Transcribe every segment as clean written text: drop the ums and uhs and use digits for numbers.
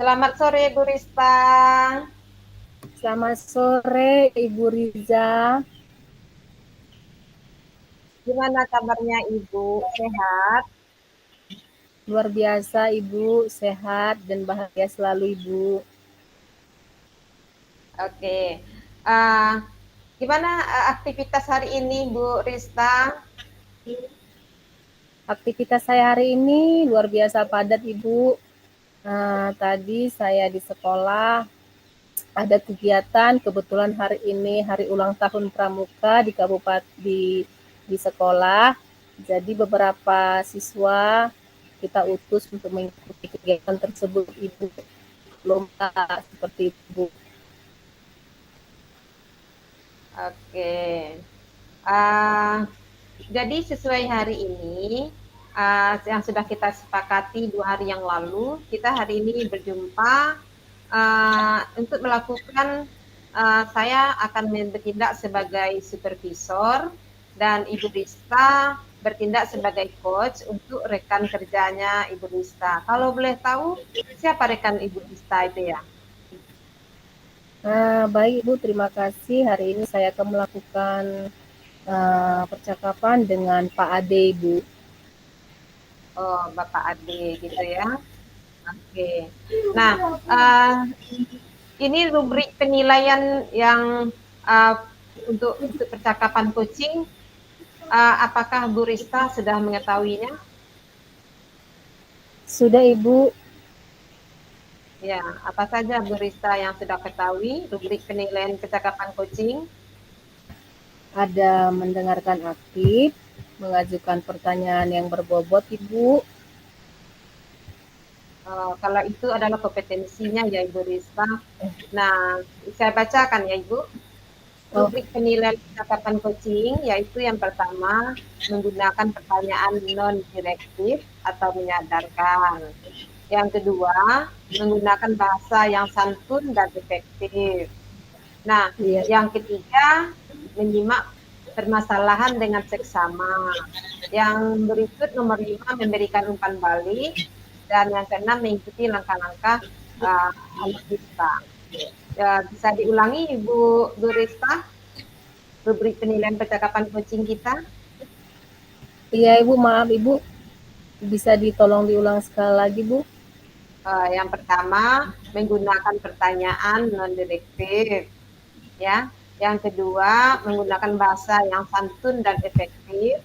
Selamat sore Bu Rista. Selamat sore, Ibu Riza. Gimana kabarnya Ibu? Sehat? Luar biasa, Ibu. Sehat dan bahagia selalu, Ibu. Oke. Uh, Gimana aktivitas hari ini Bu Rista? Aktivitas saya hari ini luar biasa padat, Ibu. Tadi saya di sekolah ada kegiatan. Kebetulan hari ini hari ulang tahun Pramuka di kabupaten di sekolah. Jadi beberapa siswa kita utus untuk mengikuti kegiatan tersebut, Ibu. Lomba seperti itu. Oke. Uh, jadi sesuai hari ini yang sudah kita sepakati 2 hari yang lalu, kita hari ini berjumpa untuk melakukan saya akan bertindak sebagai supervisor dan Ibu Rista bertindak sebagai coach untuk rekan kerjanya Ibu Rista. Kalau boleh tahu siapa rekan Ibu Rista itu ya? Baik Ibu, terima kasih. Hari ini saya akan melakukan percakapan dengan Pak Ade, Ibu. Oh, Bapak Ade gitu ya. Oke. Nah, uh, ini rubrik penilaian yang uh, untuk percakapan coaching. Apakah Bu Rista sudah mengetahuinya? Sudah Ibu, Ya, apa saja Bu Rista yang sudah ketahui rubrik penilaian percakapan coaching? ada mendengarkan aktif, mengajukan pertanyaan yang berbobot, Ibu. Kalau itu adalah kompetensinya ya Ibu Rista. Nah, saya bacakan ya Ibu. Oh, Rubrik penilaian percakapan coaching yaitu yang pertama menggunakan pertanyaan non-direktif atau menyadarkan. Yang kedua, menggunakan bahasa yang santun dan efektif. Nah, iya. yang ketiga, menyimak permasalahan dengan seksama. Yang berikut nomor 5, memberikan umpan balik. Dan yang keenam, mengikuti langkah-langkah alutsista. Ya, bisa diulangi Bu Rista, rubrik penilaian percakapan coaching kita. Iya Ibu, maaf Ibu, bisa ditolong diulang sekali lagi, Bu? Yang pertama, menggunakan pertanyaan non-direktif. Ya. Yang kedua, menggunakan bahasa yang santun dan efektif.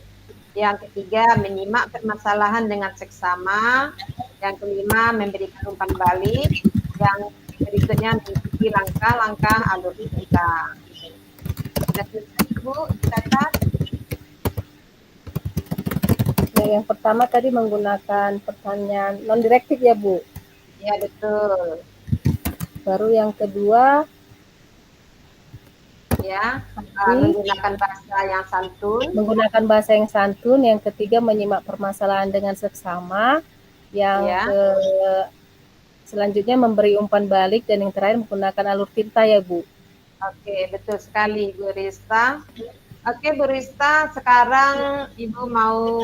Yang ketiga, menyimak permasalahan dengan seksama. Yang kelima, memberikan umpan balik. Yang berikutnya, mengikuti langkah-langkah alur cerita. Sudah selesai, Ibu, dicatat? Yang pertama tadi menggunakan pertanyaan non-direktif ya, Bu. Ya, betul. Baru yang kedua, Ya, tadi menggunakan bahasa yang santun. menggunakan bahasa yang santun. Yang ketiga, menyimak permasalahan dengan seksama. Yang Ya, ke selanjutnya memberi umpan balik dan yang terakhir menggunakan alur tinta ya, Bu. oke, betul sekali, Bu Rista. Oke, Bu Rista, sekarang Ibu mau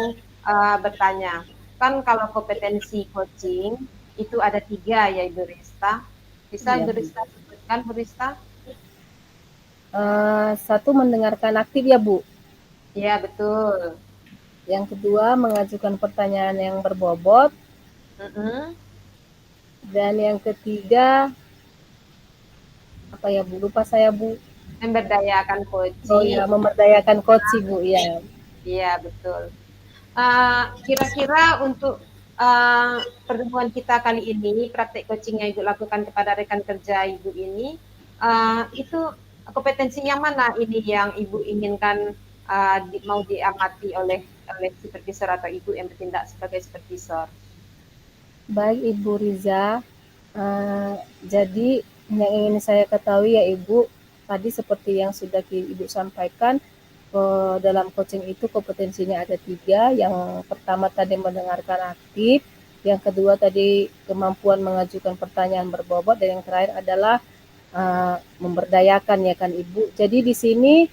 bertanya. Kan kalau kompetensi coaching itu ada 3 ya, Ibu Rista. Bisa Iya, Ibu Bu. Rista sebutkan, Bu Rista? Satu, mendengarkan aktif ya, Bu. Iya, betul. Yang kedua, mengajukan pertanyaan yang berbobot. Mm-mm. Dan yang ketiga, apa ya, Bu? Lupa saya, Bu. Memberdayakan Oh ya, coaching. memberdayakan coach, Bu. Iya. Iya, betul. Kira-kira untuk pertemuan kita kali ini, praktek coaching yang Ibu lakukan kepada rekan kerja Ibu ini, itu kompetensi yang mana ini yang Ibu inginkan mau diamati oleh supervisor atau Ibu yang bertindak sebagai supervisor? Baik, Ibu Riza. Uh, jadi yang ingin saya ketahui ya Ibu, tadi seperti yang sudah Ibu sampaikan, dalam coaching itu kompetensinya ada 3. Yang pertama tadi mendengarkan aktif, yang kedua tadi kemampuan mengajukan pertanyaan berbobot, dan yang terakhir adalah memberdayakan ya kan Ibu. Jadi di sini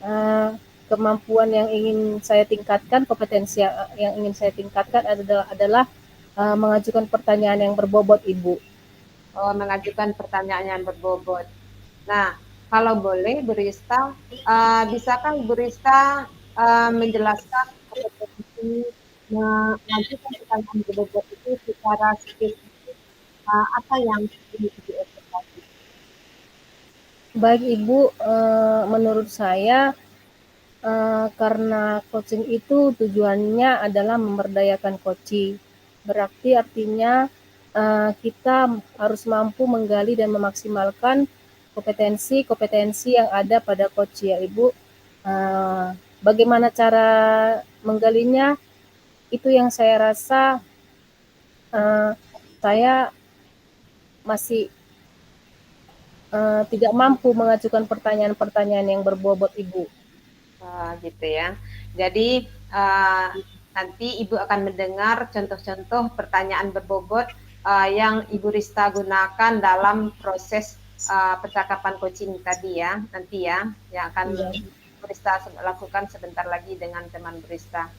uh, kemampuan yang ingin saya tingkatkan, kompetensi yang ingin saya tingkatkan adalah mengajukan pertanyaan yang berbobot, Ibu. mengajukan pertanyaan yang berbobot. Nah, kalau boleh Bu Rista, bisakah Bu Rista menjelaskan kompetensi mengajukan pertanyaan berbobot itu secara spesifik, apa yang ingin diobservasi? Baik Ibu, menurut saya karena coaching itu tujuannya adalah memberdayakan coaching. Berarti artinya kita harus mampu menggali dan memaksimalkan kompetensi-kompetensi yang ada pada coach ya Ibu. Bagaimana cara menggalinya? Itu yang saya rasa saya masih tidak mampu mengajukan pertanyaan-pertanyaan yang berbobot Ibu. Gitu ya. Jadi nanti Ibu akan mendengar contoh-contoh pertanyaan berbobot yang Ibu Rista gunakan dalam proses percakapan coaching tadi ya, nanti ya, yang akan Ibu Rista lakukan sebentar lagi dengan teman Bu Rista.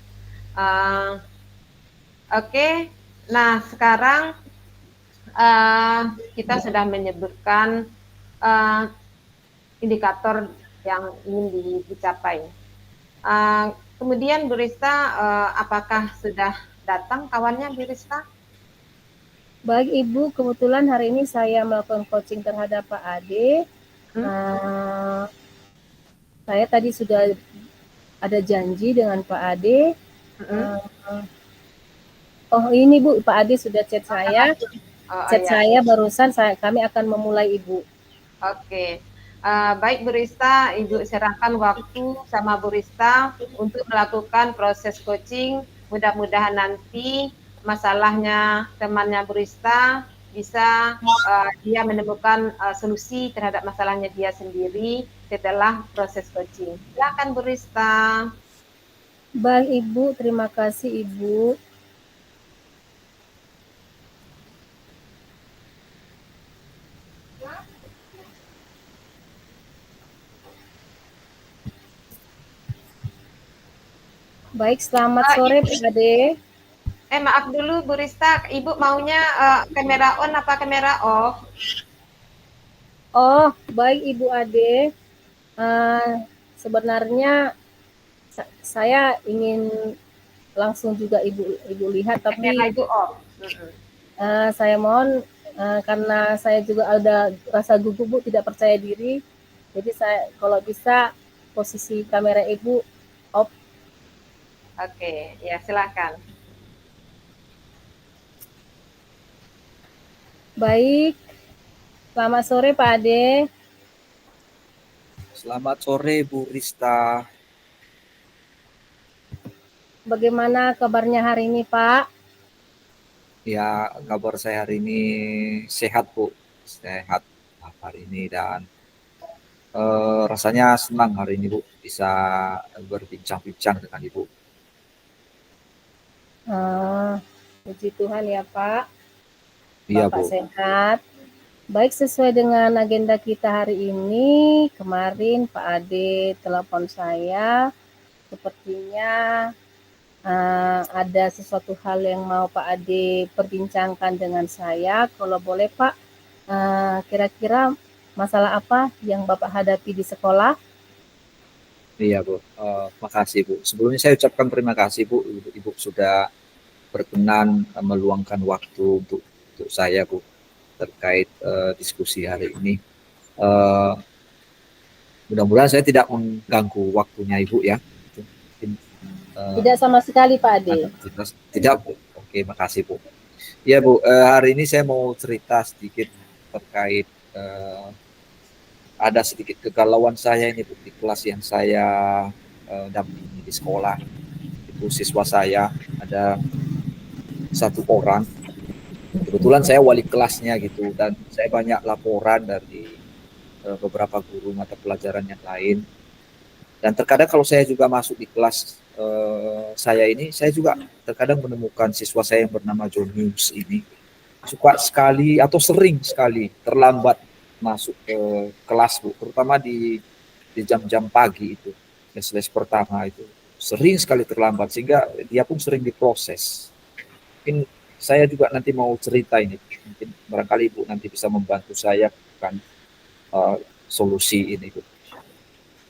Oke, nah sekarang kita sudah menyebutkan indikator yang ingin dicapai. Kemudian Bu Rista, apakah sudah datang kawannya Bu Rista? Baik Ibu, kebetulan hari ini saya melakukan coaching terhadap Pak Ade. Saya tadi sudah ada janji dengan Pak Ade. Oh ini Bu, Pak Ade sudah chat saya. Saya barusan, kami akan memulai Ibu. Oke. Baik Bu Rista, Ibu serahkan waktu sama Bu Rista untuk melakukan proses coaching. Mudah-mudahan nanti masalahnya temannya Bu Rista bisa dia menemukan solusi terhadap masalahnya dia sendiri setelah proses coaching. Silakan Bu Rista. Baik Ibu, terima kasih Ibu. Baik, selamat sore Pak Ade. Maaf dulu Bu Rista, Ibu maunya kamera on apa kamera off? Oh, baik Ibu Ade. Sebenarnya saya ingin langsung juga Ibu lihat, tapi kamera Ibu off. Saya mohon karena saya juga ada rasa gugup Bu, tidak percaya diri. Jadi saya kalau bisa posisi kamera Ibu off. Oke, ya silakan. Baik, selamat sore Pak Ade. Selamat sore Bu Rista. Bagaimana kabarnya hari ini Pak? Ya, kabar saya hari ini sehat Bu, sehat hari ini dan rasanya senang hari ini Bu bisa berbincang-bincang dengan Ibu. Puji Tuhan ya Pak. Iya Bapak Bu. Sehat. Baik, sesuai dengan agenda kita hari ini, kemarin Pak Ade telepon saya, sepertinya ada sesuatu hal yang mau Pak Ade perbincangkan dengan saya. Kalau boleh Pak, kira-kira masalah apa yang Bapak hadapi di sekolah? Iya Bu, makasih Bu. Sebelumnya saya ucapkan terima kasih Bu, Ibu sudah berkenan meluangkan waktu untuk saya Bu terkait diskusi hari ini. Mudah-mudahan saya tidak mengganggu waktunya Ibu ya. Tidak sama sekali Pak Ade. Tidak Bu. Oke, makasih Bu. Ya Bu, hari ini saya mau cerita sedikit terkait ada sedikit kegalauan saya ini Bu, di kelas yang saya dampingi di sekolah. Itu siswa saya ada satu orang. Kebetulan saya wali kelasnya gitu dan saya banyak laporan dari beberapa guru mata pelajaran yang lain. Dan terkadang kalau saya juga masuk di kelas saya ini, saya juga terkadang menemukan siswa saya yang bernama Jonius ini suka sekali atau sering sekali terlambat masuk ke kelas Bu, terutama di jam-jam pagi itu, les pertama itu sering sekali terlambat sehingga dia pun sering diproses. Mungkin saya juga nanti mau cerita ini Mungkin barangkali Ibu nanti bisa membantu saya bukan solusi ini, Bu.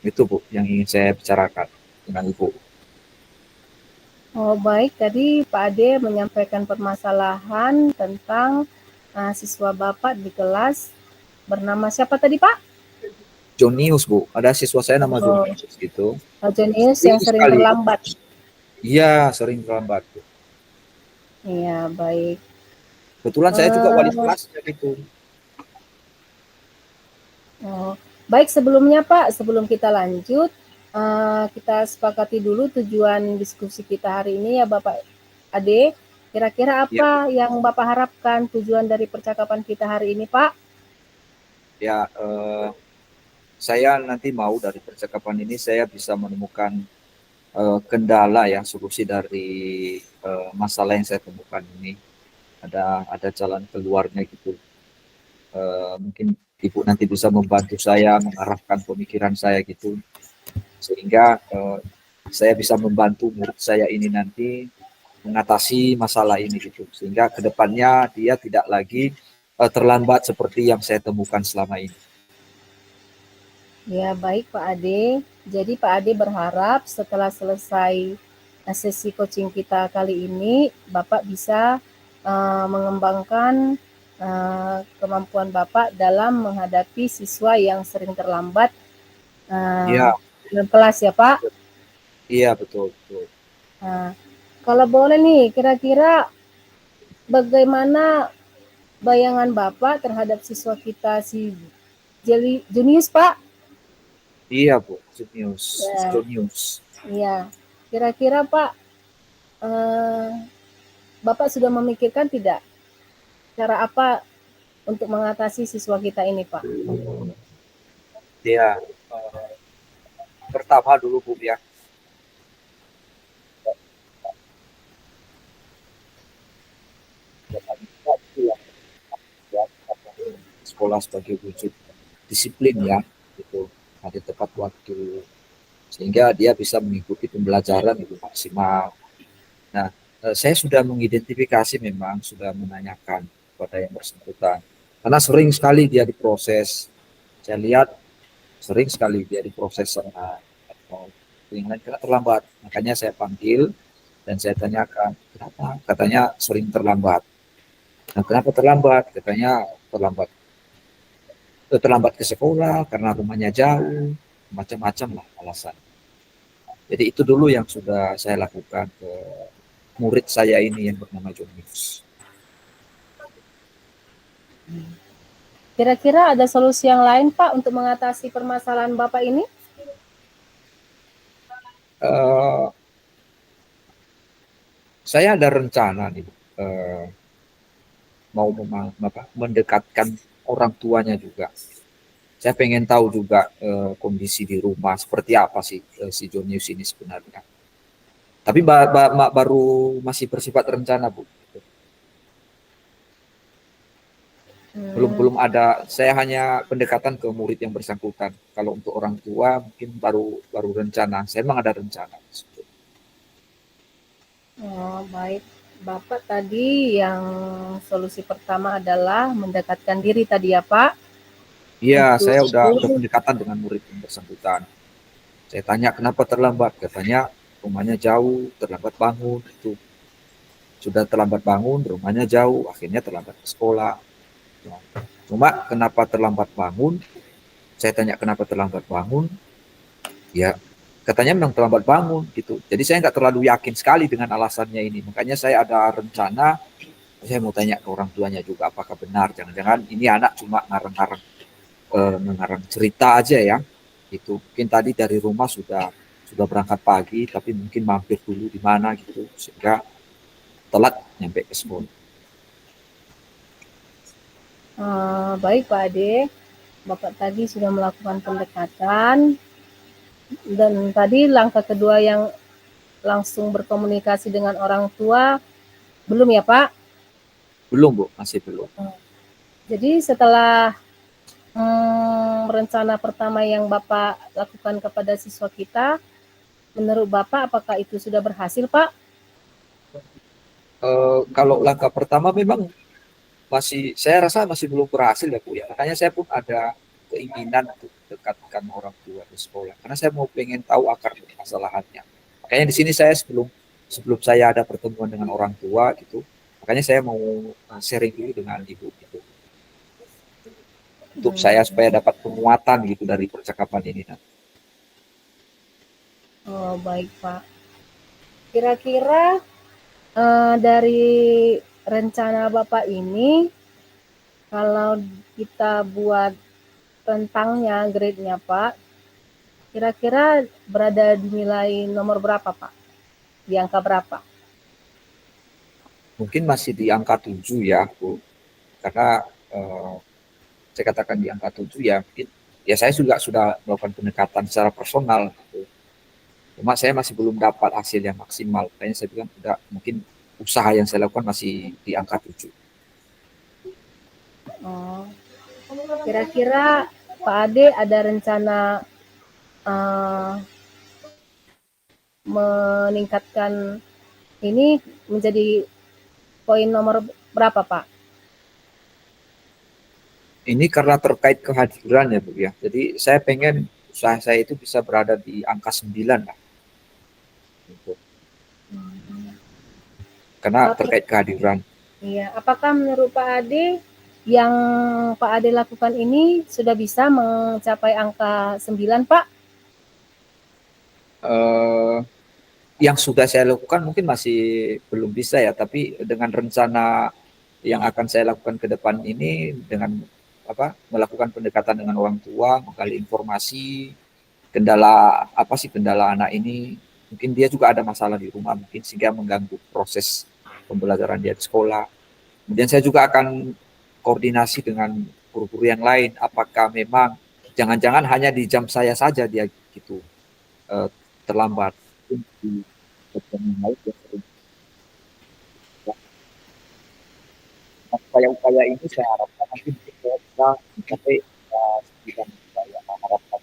Itu, Bu, yang ingin saya bicarakan dengan Ibu. Oh baik, tadi Pak Ade menyampaikan permasalahan tentang siswa Bapak di kelas bernama siapa tadi Pak? Jonius, Bu. Ada siswa saya nama Oh, Jonius gitu. Pak Jonius yang sering sekali. terlambat. Iya, sering terlambat, Bu. Iya, baik. Kebetulan saya juga wali kelasnya gitu. Oh, baik, sebelumnya Pak, sebelum kita lanjut, kita sepakati dulu tujuan diskusi kita hari ini ya Bapak Ade. Kira-kira apa yang Bapak harapkan tujuan dari percakapan kita hari ini Pak? Ya, saya nanti mau dari percakapan ini saya bisa menemukan kendala ya, solusi dari masalah yang saya temukan ini. Ada jalan keluarnya gitu. Mungkin Ibu nanti bisa membantu saya mengarahkan pemikiran saya gitu, sehingga saya bisa membantu murid saya ini nanti mengatasi masalah ini gitu, sehingga kedepannya dia tidak lagi terlambat seperti yang saya temukan selama ini. Ya, baik Pak Ade. Jadi Pak Ade berharap setelah selesai sesi coaching kita kali ini, Bapak bisa mengembangkan kemampuan Bapak dalam menghadapi siswa yang sering terlambat dalam kelas ya Pak? Iya, betul. Kalau boleh nih, kira-kira bagaimana bayangan Bapak terhadap siswa kita si Junius Pak? Iya, Bu, Junius. Iya, kira-kira Pak, Bapak sudah memikirkan tidak cara apa untuk mengatasi siswa kita ini, Pak? Iya, pertama dulu Bu ya, sekolah sebagai wujud disiplin ya, itu ada tepat waktu, sehingga dia bisa mengikuti pembelajaran itu maksimal. Nah, saya sudah mengidentifikasi, memang sudah menanyakan kepada yang bersangkutan, karena sering sekali dia diproses. Saya lihat sering sekali dia diproses atau yang lain karena terlambat. Makanya saya panggil dan saya tanyakan, kenapa? Katanya sering terlambat. Nah, kenapa terlambat? Katanya terlambat ke sekolah karena rumahnya jauh, macam-macam lah alasan. Jadi itu dulu yang sudah saya lakukan ke murid saya ini yang bernama Jonius. Kira-kira ada solusi yang lain Pak untuk mengatasi permasalahan Bapak ini? Saya ada rencana nih, mau mendekatkan orang tuanya juga. Saya pengen tahu juga kondisi di rumah seperti apa sih si Jonius ini sebenarnya. Tapi baru masih bersifat rencana, Bu. Belum ada. Saya hanya pendekatan ke murid yang bersangkutan. Kalau untuk orang tua mungkin baru rencana. Saya memang ada rencana. Oh, baik. Bapak tadi yang solusi pertama adalah mendekatkan diri tadi ya Pak? Iya, saya udah pendekatan dengan murid yang bersangkutan. Saya tanya kenapa terlambat, katanya rumahnya jauh, terlambat bangun, itu sudah terlambat bangun, rumahnya jauh, akhirnya terlambat ke sekolah. Cuma kenapa terlambat bangun? Saya tanya kenapa terlambat bangun, ya katanya memang terlambat bangun gitu. Jadi saya nggak terlalu yakin sekali dengan alasannya ini. Makanya saya ada rencana, saya mau tanya ke orang tuanya juga apakah benar. Jangan-jangan ini anak cuma mengarang cerita aja ya. Itu mungkin tadi dari rumah sudah berangkat pagi, tapi mungkin mampir dulu di mana gitu sehingga telat nyampe ke sekolah. Baik Pak Ade, Bapak tadi sudah melakukan pendekatan dan tadi langkah kedua yang langsung berkomunikasi dengan orang tua belum ya Pak? Belum Bu, masih belum. Jadi setelah rencana pertama yang Bapak lakukan kepada siswa kita, menurut Bapak apakah itu sudah berhasil Pak? Kalau langkah pertama memang saya rasa masih belum berhasil ya Bu ya. Makanya saya pun ada keinginan untuk dekatkan orang tua di sekolah karena saya mau pengen tahu akar permasalahannya. Makanya di sini saya sebelum sebelum saya ada pertemuan dengan orang tua gitu, makanya saya mau sharing dulu dengan ibu gitu untuk saya supaya dapat penguatan gitu dari percakapan ini. Oh, baik Pak. Kira-kira dari rencana Bapak ini, kalau kita buat rentangnya, grade-nya Pak, kira-kira berada di nilai nomor berapa Pak? Di angka berapa? Mungkin masih di angka 7 ya Bu, karena saya katakan di angka 7 ya mungkin ya saya juga sudah melakukan pendekatan secara personal gitu. Cuma saya masih belum dapat hasil yang maksimal. Kayaknya saya bilang udah mungkin usaha yang saya lakukan masih di angka 7. Oh, kira-kira Pak Ade ada rencana meningkatkan ini menjadi poin nomor berapa Pak? Ini karena terkait kehadiran ya Bu ya. Jadi saya pengen usaha saya itu bisa berada di angka 9 lah. Gitu. Karena terkait kehadiran. Iya, apakah menurut Pak Ade yang Pak Ade lakukan ini sudah bisa mencapai angka 9 Pak? Yang sudah saya lakukan mungkin masih belum bisa ya, tapi dengan rencana yang akan saya lakukan ke depan ini dengan melakukan pendekatan dengan orang tua, menggali informasi, kendala apa sih kendala anak ini, mungkin dia juga ada masalah di rumah mungkin sehingga mengganggu proses pembelajaran dia di sekolah. Kemudian saya juga akan koordinasi dengan guru-guru yang lain, apakah memang jangan-jangan hanya di jam saya saja dia gitu terlambat. Di upaya-upaya ini saya harapkan nanti bisa mencapai yang saya harapkan.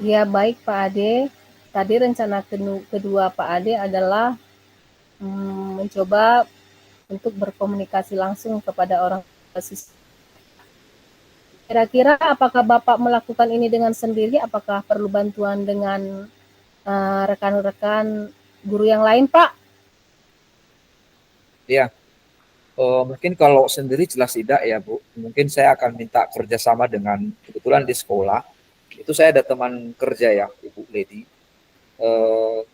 Ya baik Pak Ade. Tadi rencana kedua Pak Ade adalah mencoba untuk berkomunikasi langsung kepada orang tua siswa. Kira-kira apakah Bapak melakukan ini dengan sendiri? Apakah perlu bantuan dengan rekan-rekan guru yang lain, Pak? Ya, mungkin kalau sendiri jelas tidak ya Bu. Mungkin saya akan minta kerjasama dengan kebetulan di sekolah itu saya ada teman kerja ya Ibu Lady.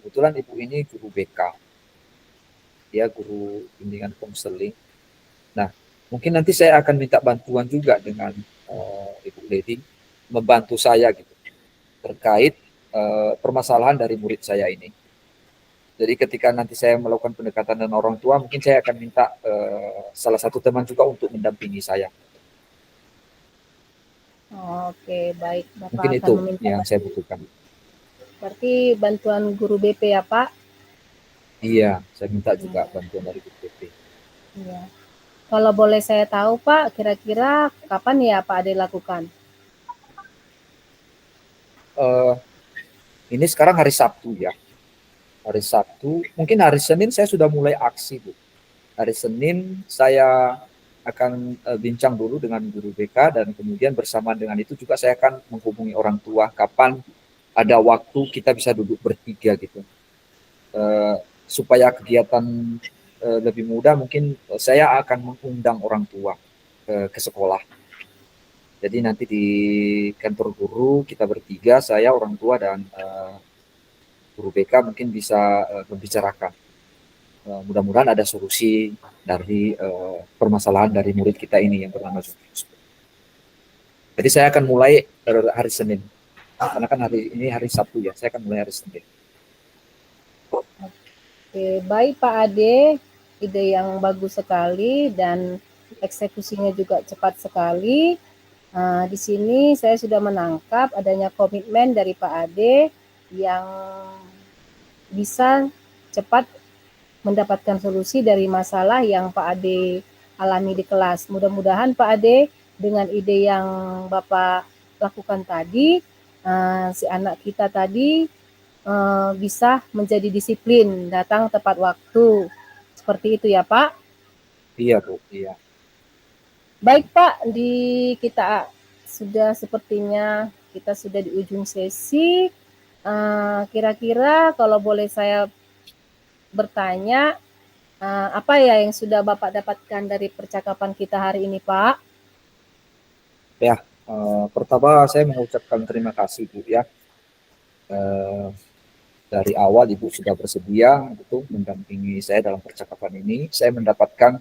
Kebetulan Ibu ini guru BK, dia guru bimbingan konseling. Nah, mungkin nanti saya akan minta bantuan juga dengan Ibu Lady membantu saya gitu terkait permasalahan dari murid saya ini. Jadi ketika nanti saya melakukan pendekatan dengan orang tua, mungkin saya akan minta salah satu teman juga untuk mendampingi saya. Oke, baik. Bapak Mungkin akan itu meminta yang saya butuhkan. Berarti bantuan guru BP ya, Pak? Iya, saya minta juga bantuan dari BPP. Iya. Kalau boleh saya tahu, Pak, kira-kira kapan ya Pak Ade lakukan? Ini sekarang hari Sabtu ya. Hari Sabtu, mungkin hari Senin saya sudah mulai aksi, Bu. Hari Senin saya akan bincang dulu dengan guru BK dan kemudian bersamaan dengan itu juga saya akan menghubungi orang tua kapan ada waktu kita bisa duduk bertiga gitu. Supaya kegiatan lebih mudah mungkin saya akan mengundang orang tua ke sekolah. Jadi nanti di kantor guru kita bertiga, saya, orang tua dan guru BK mungkin bisa membicarakan. Mudah-mudahan ada solusi dari permasalahan dari murid kita ini yang bernama Julius. Jadi saya akan mulai hari Senin. Karena kan hari ini hari Sabtu ya, saya akan mulai hari Senin. Oke, baik Pak Ade, ide yang bagus sekali dan eksekusinya juga cepat sekali. Di sini saya sudah menangkap adanya komitmen dari Pak Ade yang bisa cepat mendapatkan solusi dari masalah yang Pak Ade alami di kelas. Mudah-mudahan Pak Ade dengan ide yang Bapak lakukan tadi, si anak kita tadi bisa menjadi disiplin, datang tepat waktu, Seperti itu ya Pak. Iya Bu, iya. Baik Pak, kita sudah sepertinya kita sudah di ujung sesi. Kira-kira kalau boleh saya bertanya, apa ya yang sudah Bapak dapatkan dari percakapan kita hari ini Pak? Ya, pertama saya mengucapkan terima kasih Bu ya. Dari awal Ibu sudah bersedia untuk mendampingi saya dalam percakapan ini. Saya mendapatkan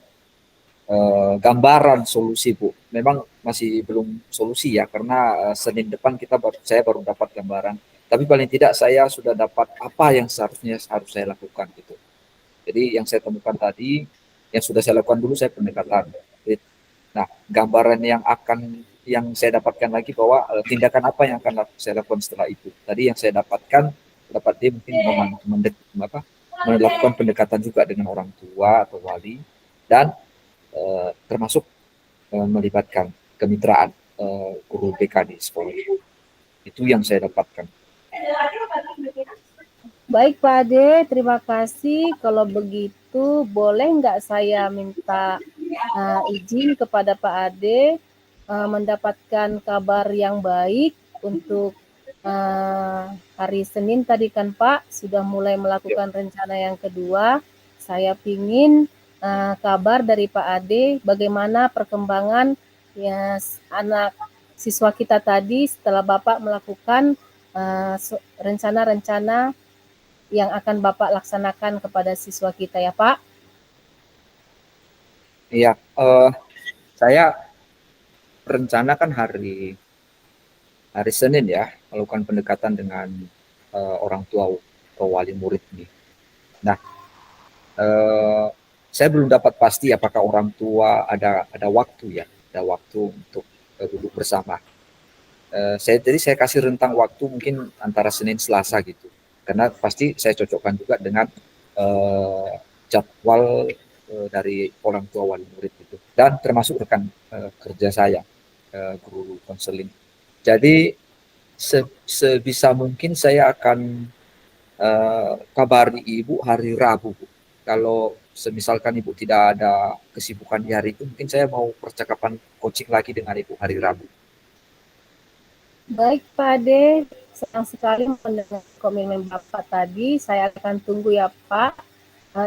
gambaran solusi Bu. Memang masih belum solusi ya, karena Senin depan saya baru dapat gambaran. Tapi paling tidak saya sudah dapat apa yang harus saya lakukan gitu. Jadi yang saya temukan tadi, yang sudah saya lakukan dulu saya pendekatan. Nah, gambaran yang saya dapatkan lagi bahwa tindakan apa yang akan saya lakukan setelah itu. Tadi yang saya dapat dia mungkin melakukan pendekatan juga dengan orang tua atau wali, dan termasuk melibatkan kemitraan guru BK di sekolah. Itu yang saya dapatkan. Baik Pak Ade, terima kasih. Kalau begitu boleh nggak saya minta izin kepada Pak Ade mendapatkan kabar yang baik untuk hari Senin tadi kan Pak sudah mulai melakukan rencana yang kedua. Saya ingin kabar dari Pak Ade bagaimana perkembangan ya anak siswa kita tadi setelah Bapak melakukan rencana-rencana yang akan Bapak laksanakan kepada siswa kita ya Pak. Iya, saya rencanakan hari Senin ya, melakukan pendekatan dengan orang tua atau wali murid ini. Nah, saya belum dapat pasti apakah orang tua ada waktu ya, ada waktu untuk duduk bersama. Jadi saya kasih rentang waktu mungkin antara Senin Selasa gitu, karena pasti saya cocokkan juga dengan jadwal dari orang tua wali murid itu, dan termasuk rekan kerja saya, guru konseling. Jadi sebisa mungkin saya akan kabari Ibu hari Rabu. Kalau semisalkan Ibu tidak ada kesibukan di hari itu, mungkin saya mau percakapan coaching lagi dengan Ibu hari Rabu. Baik Pak Ade, senang sekali mendengar komitmen Bapak tadi. Saya akan tunggu ya Pak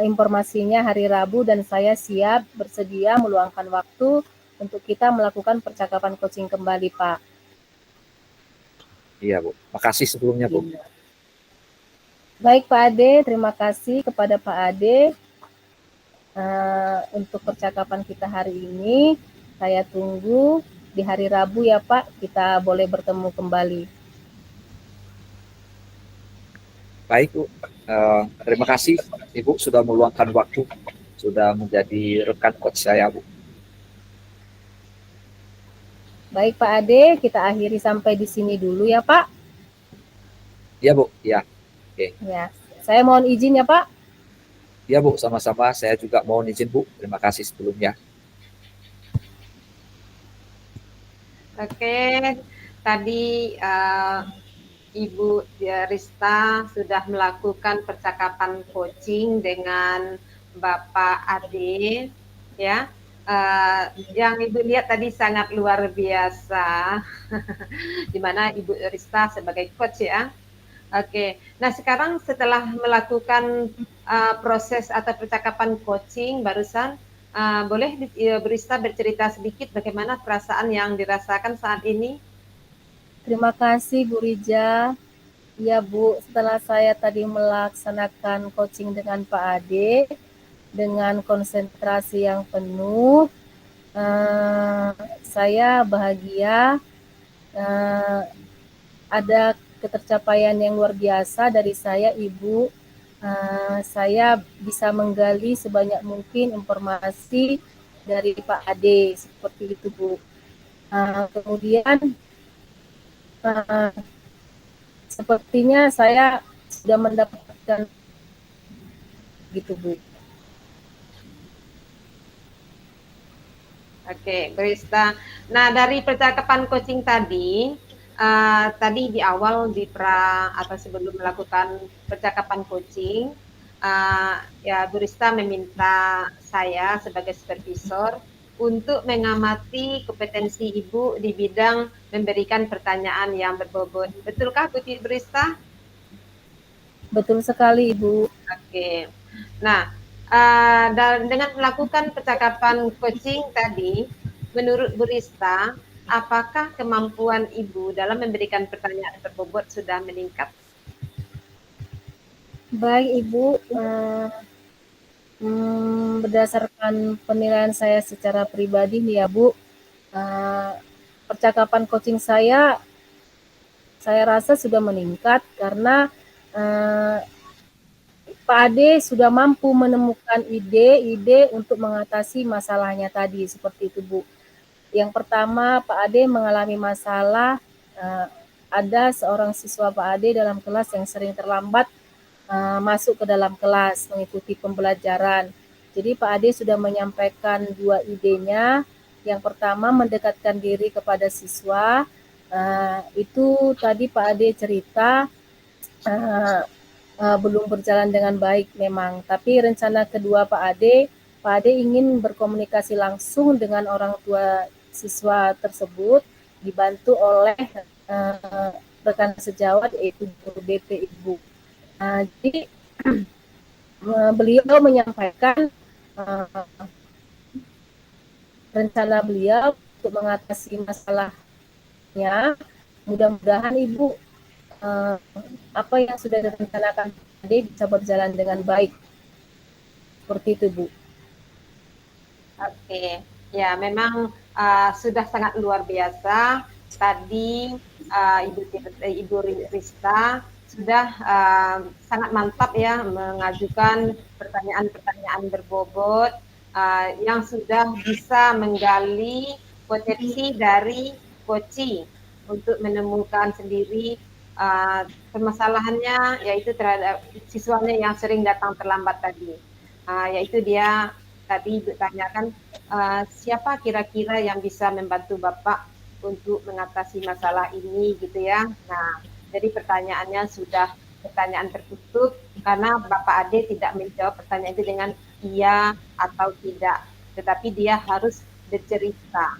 informasinya hari Rabu, dan saya siap bersedia meluangkan waktu untuk kita melakukan percakapan coaching kembali Pak. Iya Bu, makasih sebelumnya Bu. Baik Pak Ade, terima kasih kepada Pak Ade untuk percakapan kita hari ini. Saya tunggu di hari Rabu ya Pak, kita boleh bertemu kembali. Baik Bu, terima kasih Ibu sudah meluangkan waktu, sudah menjadi rekan coach saya Bu. Baik Pak Ade, kita akhiri sampai di sini dulu ya Pak. Iya Bu, ya. Oke. Ya, saya mohon izin ya Pak. Iya Bu, sama-sama. Saya juga mohon izin Bu. Terima kasih sebelumnya. Oke, tadi Ibu Rista sudah melakukan percakapan coaching dengan Bapak Ade, ya. Yang Ibu lihat tadi sangat luar biasa, di mana Ibu Rista sebagai coach ya. Oke, nah sekarang setelah melakukan proses atau percakapan coaching barusan, boleh Bu Rista bercerita sedikit bagaimana perasaan yang dirasakan saat ini? Terima kasih Bu Rija. Ya Bu, setelah saya tadi melaksanakan coaching dengan Pak Ade, dengan konsentrasi yang penuh, saya bahagia, ada ketercapaian yang luar biasa dari saya Ibu. Saya bisa menggali sebanyak mungkin informasi dari Pak Ade, seperti itu Bu. Kemudian sepertinya saya sudah mendapatkan gitu Bu. Oke, Bu Rista. Nah, dari percakapan coaching tadi, tadi di awal atau sebelum melakukan percakapan coaching, ya Bu Rista meminta saya sebagai supervisor untuk mengamati kompetensi Ibu di bidang memberikan pertanyaan yang berbobot. Betulkah Bu Rista? Betul sekali, Ibu. Oke. Nah, dengan melakukan percakapan coaching tadi, menurut Bu Rista, apakah kemampuan Ibu dalam memberikan pertanyaan berbobot sudah meningkat? Baik, Ibu. Berdasarkan penilaian saya secara pribadi nih ya, Bu, percakapan coaching saya rasa sudah meningkat karena Pak Ade sudah mampu menemukan ide-ide untuk mengatasi masalahnya tadi, seperti itu, Bu. Yang pertama, Pak Ade mengalami masalah, ada seorang siswa Pak Ade dalam kelas yang sering terlambat masuk ke dalam kelas mengikuti pembelajaran. Jadi Pak Ade sudah menyampaikan 2 idenya. Yang pertama, mendekatkan diri kepada siswa. Itu tadi Pak Ade cerita belum berjalan dengan baik memang. Tapi rencana kedua Pak Ade ingin berkomunikasi langsung dengan orang tua siswa tersebut, dibantu oleh rekan sejawat yaitu guru BP Ibu. Jadi beliau menyampaikan rencana beliau untuk mengatasi masalahnya. Mudah-mudahan Ibu apa yang sudah direncanakan tadi bisa berjalan dengan baik. Seperti itu, Bu. Oke, ya memang sudah sangat luar biasa. Tadi Ibu Rista sudah sangat mantap ya mengajukan pertanyaan-pertanyaan berbobot yang sudah bisa menggali potensi dari Koci untuk menemukan sendiri permasalahannya, yaitu terhadap siswanya yang sering datang terlambat tadi. Yaitu dia tadi Ibu tanyakan siapa kira-kira yang bisa membantu Bapak untuk mengatasi masalah ini gitu ya. Nah, jadi pertanyaannya sudah pertanyaan tertutup karena Bapak Ade tidak menjawab pertanyaan itu dengan iya atau tidak, tetapi dia harus bercerita.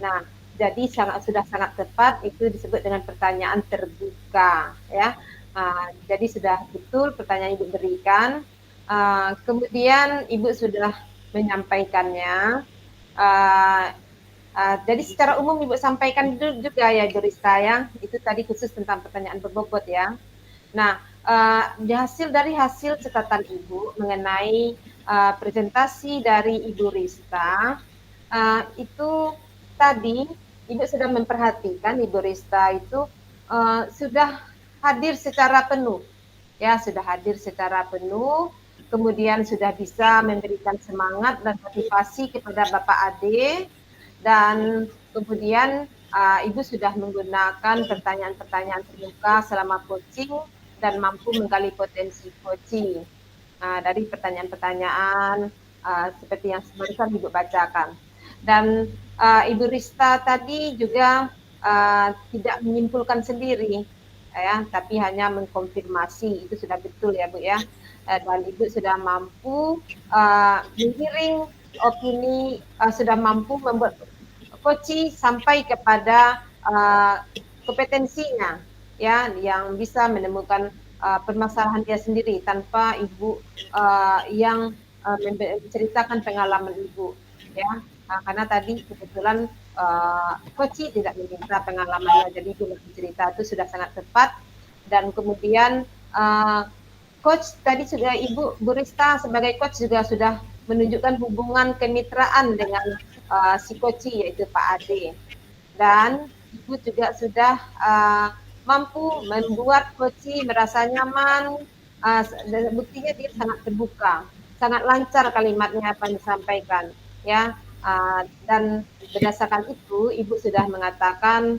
Nah, jadi sudah sangat tepat itu disebut dengan pertanyaan terbuka ya. Jadi sudah betul pertanyaan Ibu berikan. Kemudian Ibu sudah menyampaikannya. Jadi secara umum Ibu sampaikan juga ya Jurista ya, itu tadi khusus tentang pertanyaan berbobot ya. Nah, dari hasil catatan Ibu mengenai presentasi dari Ibu Rista, itu tadi Ibu sudah memperhatikan Ibu Rista itu sudah hadir secara penuh, ya sudah hadir secara penuh, kemudian sudah bisa memberikan semangat dan motivasi kepada Bapak Ade, dan kemudian Ibu sudah menggunakan pertanyaan-pertanyaan terbuka selama coaching dan mampu menggali potensi coaching dari pertanyaan-pertanyaan seperti yang barusan Ibu bacakan. Dan Ibu Rista tadi juga tidak menyimpulkan sendiri, ya, tapi hanya mengkonfirmasi. Itu sudah betul ya Bu ya. Dan Ibu sudah mampu menggiring opini, sudah mampu membuat coaching sampai kepada kompetensinya, ya, yang bisa menemukan permasalahan dia sendiri tanpa Ibu yang menceritakan pengalaman Ibu, ya. Karena tadi kebetulan Koci tidak meminta pengalamannya, jadi Ibu bercerita itu sudah sangat tepat. Dan kemudian coach tadi sudah Ibu Bu Rista sebagai coach juga sudah menunjukkan hubungan kemitraan dengan si Koci yaitu Pak Ade. Dan Ibu juga sudah mampu membuat Koci merasa nyaman, dan buktinya dia sangat terbuka, sangat lancar kalimatnya apa yang disampaikan, ya. Dan berdasarkan itu Ibu sudah mengatakan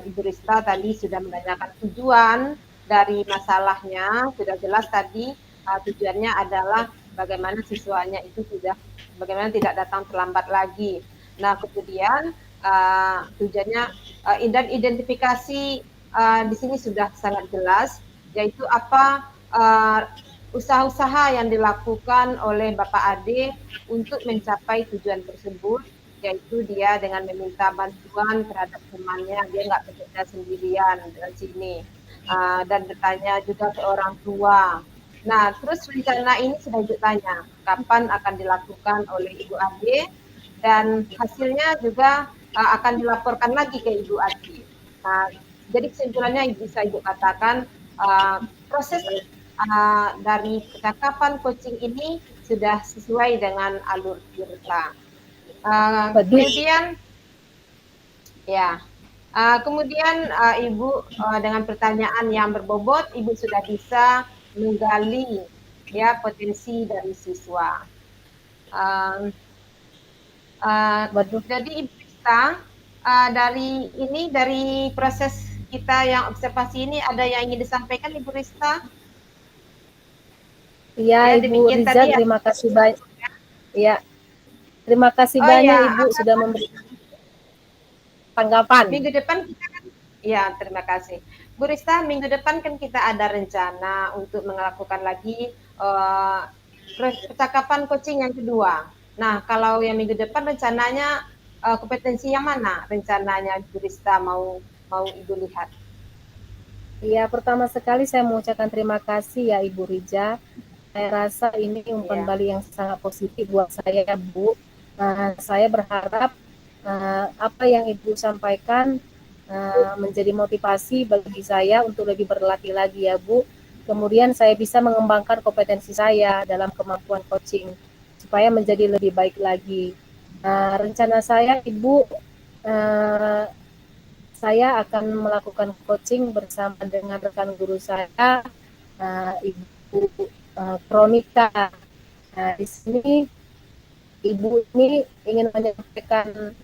Ibu Rista tadi sudah menanyakan tujuan dari masalahnya, sudah jelas tadi tujuannya adalah bagaimana siswanya itu bagaimana tidak datang terlambat lagi. Nah, kemudian tujuannya dan identifikasi di sini sudah sangat jelas, yaitu apa usaha-usaha yang dilakukan oleh Bapak Ade untuk mencapai tujuan tersebut, yaitu dia dengan meminta bantuan terhadap temannya, dia nggak bekerja sendirian di sini, dan bertanya juga ke orang tua. Nah, terus rencana ini sudah Ibu tanya, kapan akan dilakukan oleh Ibu Ade, dan hasilnya juga akan dilaporkan lagi ke Ibu Ade. Nah, jadi kesimpulannya bisa Ibu katakan proses dari percakapan coaching ini sudah sesuai dengan alur cerita. Kemudian ya, kemudian Ibu dengan pertanyaan yang berbobot, Ibu sudah bisa menggali ya potensi dari siswa. Jadi Ibu Rista, dari proses kita yang observasi ini ada yang ingin disampaikan Ibu Rista? Iya, Ibu Riza, terima kasih banyak. Ya, terima kasih banyak Ibu sudah memberi tanggapan. Minggu depan kita kan, ya terima kasih. Bu Rista, minggu depan kan kita ada rencana untuk melakukan lagi percakapan coaching yang kedua. Nah, kalau yang minggu depan rencananya kompetensi yang mana rencananya Bu Rista mau Ibu lihat? Iya, pertama sekali saya mengucapkan terima kasih ya Ibu Riza. Saya rasa ini umpan balik yang sangat positif buat saya, Bu. Saya berharap apa yang Ibu sampaikan menjadi motivasi bagi saya untuk lebih berlatih lagi ya, Bu. Kemudian saya bisa mengembangkan kompetensi saya dalam kemampuan coaching supaya menjadi lebih baik lagi. Rencana saya, Ibu, saya akan melakukan coaching bersama dengan rekan guru saya, Ibu Kronika. Di sini Ibu ini ingin menyampaikan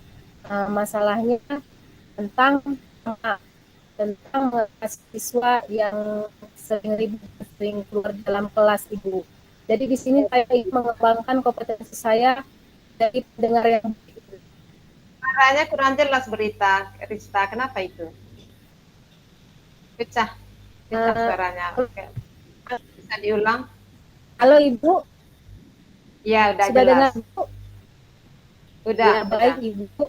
masalahnya tentang mahasiswa yang sering ribut, sering keluar dalam kelas, Ibu. Jadi di sini saya ingin mengembangkan kompetensi saya dari pendengar yang baik. Suaranya kurang jelas Rista, kenapa itu? Pecah suaranya. Bisa diulang? Halo Ibu. Ya, udah sudah jelas. Dengar, Bu? Udah. Ya, baik Ibu.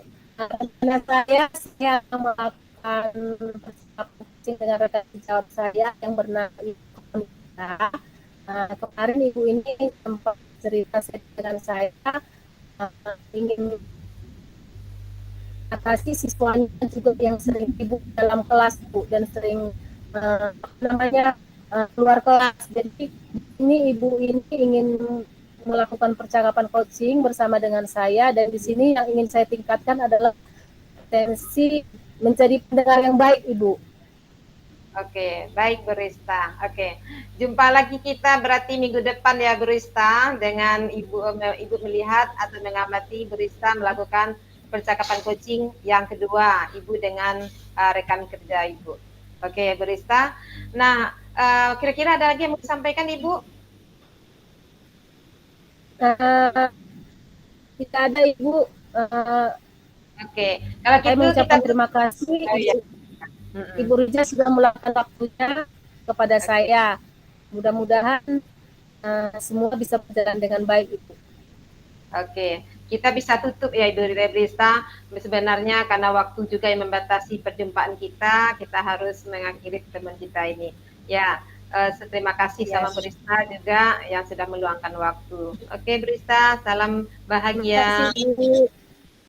Saya akan melakukan percakapan dengan rekan sejawat saya yang bernama Ibu Nita. Kemarin Ibu ini sempat cerita dengan saya ingin atasi siswanya juga yang sering sibuk dalam kelas, Bu, dan sering keluar kelas. Jadi ini Ibu ini ingin melakukan percakapan coaching bersama dengan saya, dan di sini yang ingin saya tingkatkan adalah potensi menjadi pendengar yang baik, Ibu. Oke, baik Bu Rista. Oke, jumpa lagi kita berarti minggu depan ya Bu Rista, dengan Ibu melihat atau mengamati Bu Rista melakukan percakapan coaching yang kedua, Ibu dengan rekan kerja Ibu. Oke Bu Rista. Nah, kira-kira ada lagi yang mau disampaikan Ibu? Tidak ada Ibu. Oke, kalau saya gitu mengucapkan kita terima kasih. Ibu Riza sudah meluangkan waktunya kepada saya. Mudah-mudahan semua bisa berjalan dengan baik, Ibu. Oke, kita bisa tutup ya Ibu Rista. Sebenarnya karena waktu juga yang membatasi perjumpaan kita harus mengakhiri pertemuan kita ini. Ya, terima kasih sama Bu Rista juga yang sudah meluangkan waktu. Oke, Bu Rista, salam bahagia. Terima kasih, Ibu.